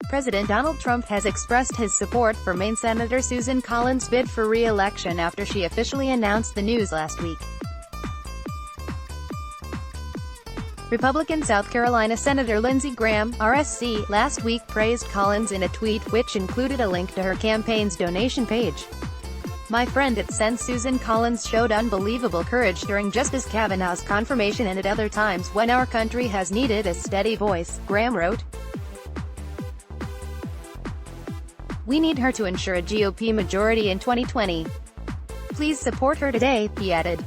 President Donald Trump has expressed his support for Maine Senator Susan Collins' bid for re-election after she officially announced the news last week. Republican South Carolina Senator Lindsey Graham, R-S.C., last week praised Collins in a tweet which included a link to her campaign's donation page. "My friend at Sen. Susan Collins showed unbelievable courage during Justice Kavanaugh's confirmation and at other times when our country has needed a steady voice," Graham wrote. "We need her to ensure a GOP majority in 2020. Please support her today," he added.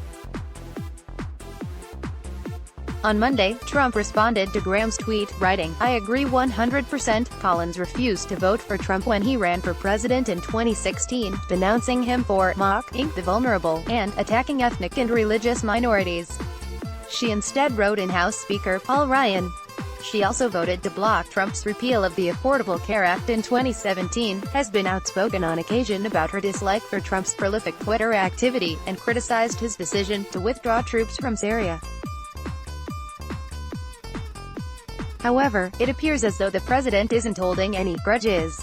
On Monday, Trump responded to Graham's tweet, writing, "I agree 100%. Collins refused to vote for Trump when he ran for president in 2016, denouncing him for mocking the vulnerable and attacking ethnic and religious minorities. She instead wrote in House Speaker Paul Ryan. She also voted to block Trump's repeal of the Affordable Care Act in 2017, has been outspoken on occasion about her dislike for Trump's prolific Twitter activity, and criticized his decision to withdraw troops from Syria. However, it appears as though the president isn't holding any grudges."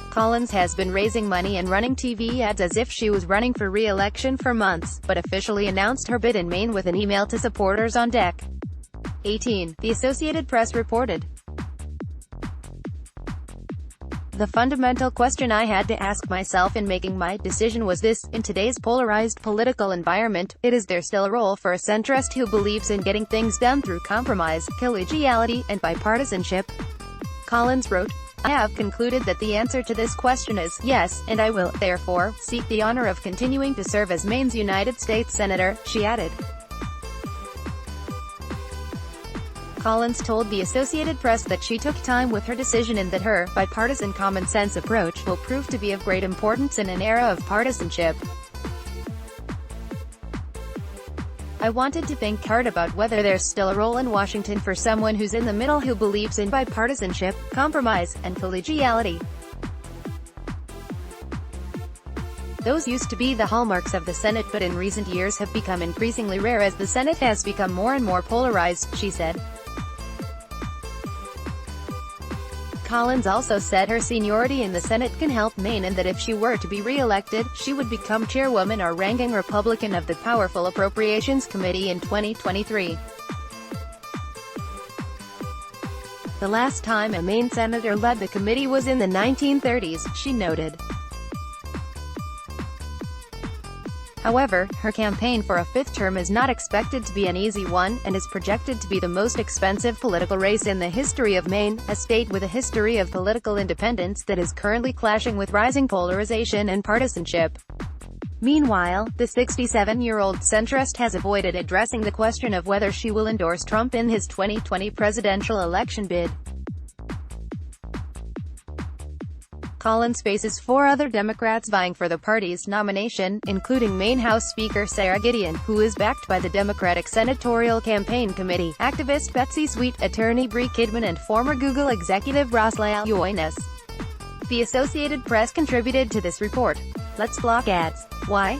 Collins has been raising money and running TV ads as if she was running for re-election for months, but officially announced her bid in Maine with an email to supporters on deck. 18. The Associated Press reported. "The fundamental question I had to ask myself in making my decision was this: in today's polarized political environment, is there still a role for a centrist who believes in getting things done through compromise, collegiality, and bipartisanship?" Collins wrote. "I have concluded that the answer to this question is yes, and I will, therefore, seek the honor of continuing to serve as Maine's United States Senator," she added. Collins told the Associated Press that she took time with her decision and that her bipartisan common-sense approach will prove to be of great importance in an era of partisanship. "I wanted to think hard about whether there's still a role in Washington for someone who's in the middle who believes in bipartisanship, compromise, and collegiality. Those used to be the hallmarks of the Senate but in recent years have become increasingly rare as the Senate has become more and more polarized," she said. Collins also said her seniority in the Senate can help Maine and that if she were to be re-elected, she would become chairwoman or ranking Republican of the powerful Appropriations Committee in 2023. "The last time a Maine senator led the committee was in the 1930s, she noted. However, her campaign for a fifth term is not expected to be an easy one, and is projected to be the most expensive political race in the history of Maine, a state with a history of political independence that is currently clashing with rising polarization and partisanship." Meanwhile, the 67-year-old centrist has avoided addressing the question of whether she will endorse Trump in his 2020 presidential election bid. Collins faces 4 other Democrats vying for the party's nomination, including Maine House Speaker Sarah Gideon, who is backed by the Democratic Senatorial Campaign Committee, activist Betsy Sweet, attorney Bree Kidman and former Google executive Roslael Yoenis. The Associated Press contributed to this report. Let's block ads. Why?